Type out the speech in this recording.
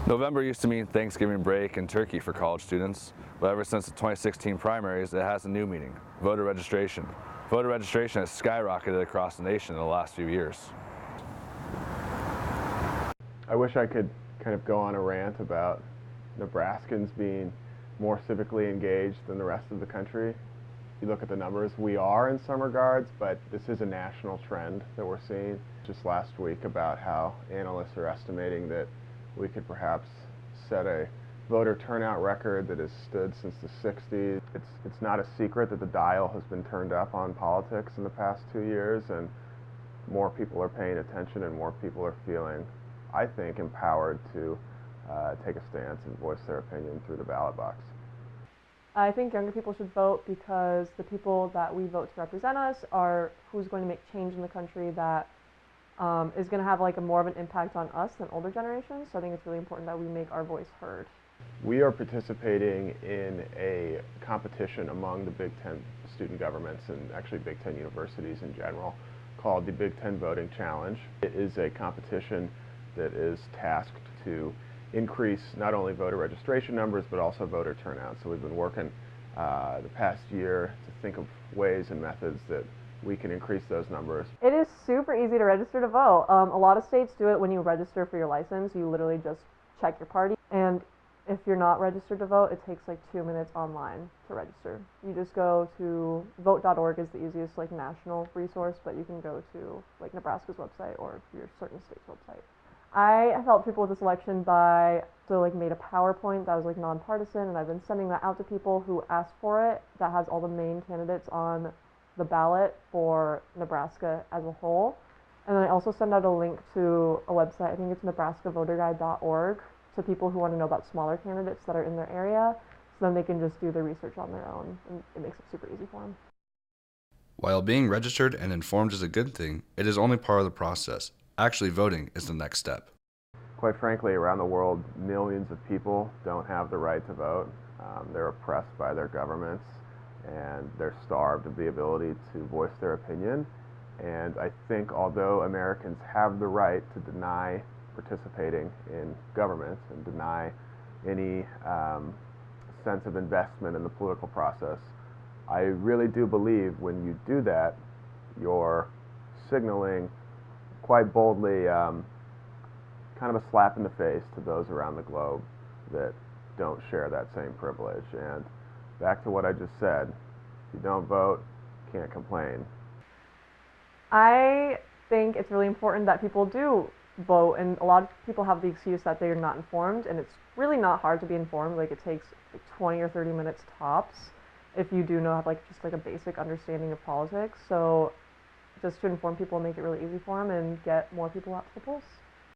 November used to mean Thanksgiving break and turkey for college students, but ever since the 2016 primaries, it has a new meaning: voter registration. Voter registration has skyrocketed across the nation in the last few years. I wish I could kind of go on a rant about Nebraskans being more civically engaged than the rest of the country. You look at the numbers, we are in some regards, but this is a national trend that we're seeing. Just last week about how analysts are estimating that we could perhaps set a voter turnout record that has stood since the 60s. It's not a secret that the dial has been turned up on politics in the past 2 years, and more people are paying attention and more people are feeling, I think, empowered to take a stance and voice their opinion through the ballot box. I think younger people should vote because the people that we vote to represent us are who's going to make change in the country that is going to have like a more of an impact on us than older generations. So I think it's really important that we make our voice heard. We are participating in a competition among the Big Ten student governments and actually Big Ten universities in general called the Big Ten Voting Challenge. It is a competition that is tasked to increase not only voter registration numbers but also voter turnout. So we've been working the past year to think of ways and methods that we can increase those numbers. It is super easy to register to vote. A lot of states do it when you register for your license. You literally just check your party, and if you're not registered to vote, it takes like 2 minutes online to register. You just go to vote.org is the easiest like national resource, but you can go to like Nebraska's website or your certain state's website. I have helped people with this election by made a PowerPoint that was like nonpartisan, and I've been sending that out to people who asked for it. That has all the main candidates on the ballot for Nebraska as a whole. And then I also send out a link to a website, I think it's nebraskavoterguide.org, to people who want to know about smaller candidates that are in their area, so then they can just do the research on their own, and it makes it super easy for them. While being registered and informed is a good thing, it is only part of the process. Actually voting is the next step. Quite frankly, around the world, millions of people don't have the right to vote. They're oppressed by their governments, and they're starved of the ability to voice their opinion. And I think although Americans have the right to deny participating in government and deny any sense of investment in the political process, I really do believe when you do that, you're signaling quite boldly kind of a slap in the face to those around the globe that don't share that same privilege. And back to what I just said, if you don't vote, you can't complain. I think it's really important that people do vote, and a lot of people have the excuse that they're not informed, and it's really not hard to be informed. Like, it takes like 20 or 30 minutes tops if you do know have like just like a basic understanding of politics. So just to inform people and make it really easy for them and get more people out to the polls.